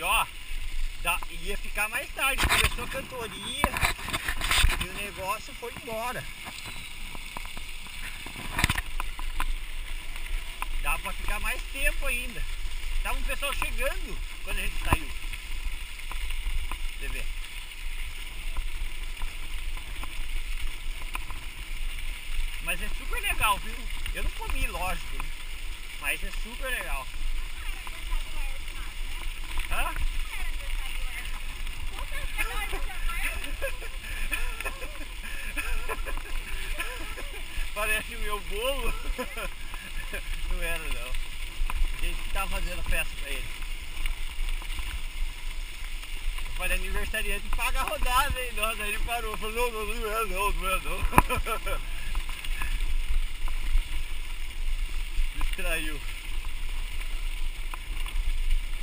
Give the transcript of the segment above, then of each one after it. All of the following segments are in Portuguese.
E ó, ia ficar mais tarde, começou a cantoria e o negócio foi embora. Dá pra ficar mais tempo ainda. Tava um pessoal chegando quando a gente saiu. Você vê. Mas é super legal, viu? Eu não comi, lógico, né? Mas é super legal. Hã? Parece o meu bolo. Não era não. A gente que tava fazendo festa pra ele. Eu falei, aniversariante paga a rodada, hein? Nossa, aí ele parou. Falou, não é não. Distraiu.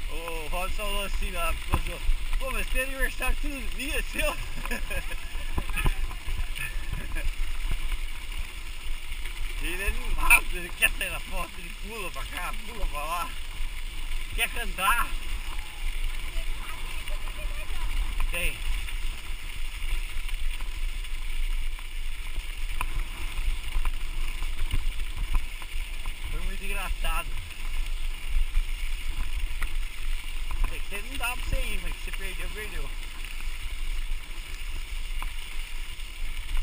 O Robson falou assim lá, pô, mas tem aniversário todos os dias, seu? Ele é animado, ele quer sair na foto, ele pula pra cá, pula pra lá, quer cantar. Tem. Foi muito engraçado. Você não dá pra você ir, mas você perdeu, perdeu.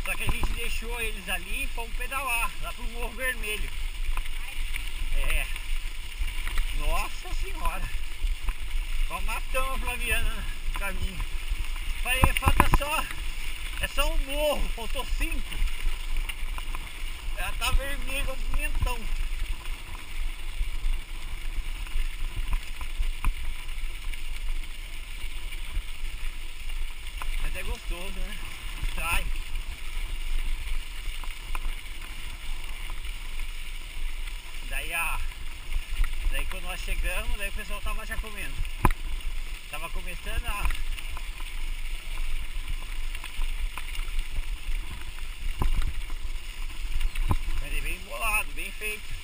Só que a gente deixou eles ali e fomos pedalar, lá pro Morro Vermelho. É. Nossa senhora. Só matamos a Flaviana no caminho. Falei, falta só. É só um morro, faltou 5. Ela tá vermelha, um pimentão. Mas é gostoso, né? Sai. Daí quando nós chegamos, daí o pessoal tava já comendo. Tava começando a... Mas é bem bolado, bem feito.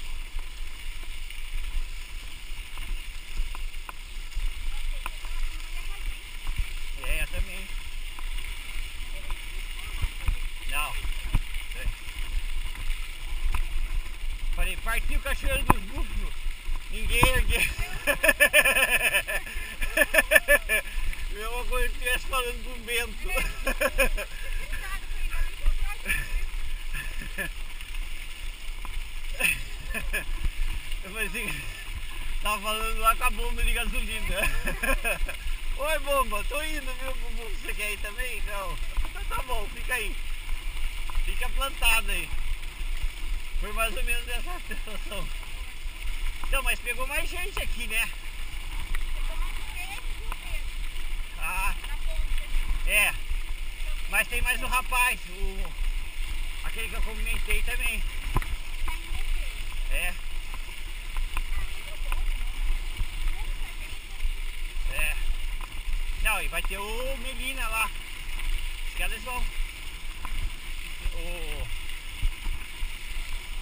É, eu também. Não. Falei, partiu o cachoeiro dos búfalos. Ninguém ergueu. Mesma coisa que estivesse falando com o Bento. Eu falei assim, tava falando lá com a bomba de gasolina. Oi bomba, tô indo, viu? Você quer ir também? Não. Então tá bom, fica aí. Fica plantado aí. Foi mais ou menos essa sensação. Então, mas pegou mais gente aqui, né? Pegou mais gente, viu, Pedro? Ah, Na ponta. é. Mas tem mais um rapaz, aquele que eu comentei também. Tá indo descer. É, Ah, muito bom, né? Muita gente. é. Não, e vai ter o Melina lá. Acho que eles vão. Como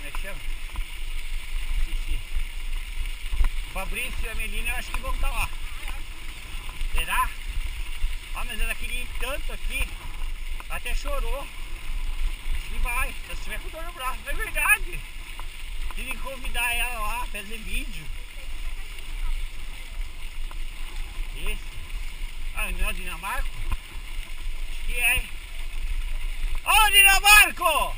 é que chama? Esqueci. O Fabrício e a Melina eu acho que vão estar lá. Será? Ah, mas ela queria ir tanto aqui. Até chorou. Acho que vai. Se você tiver com dor no braço, é verdade. Tem que convidar ela lá, fazer vídeo. Esse? Ah, não é o Dinamarco? Acho que é, hein? Ô, Dinamarco!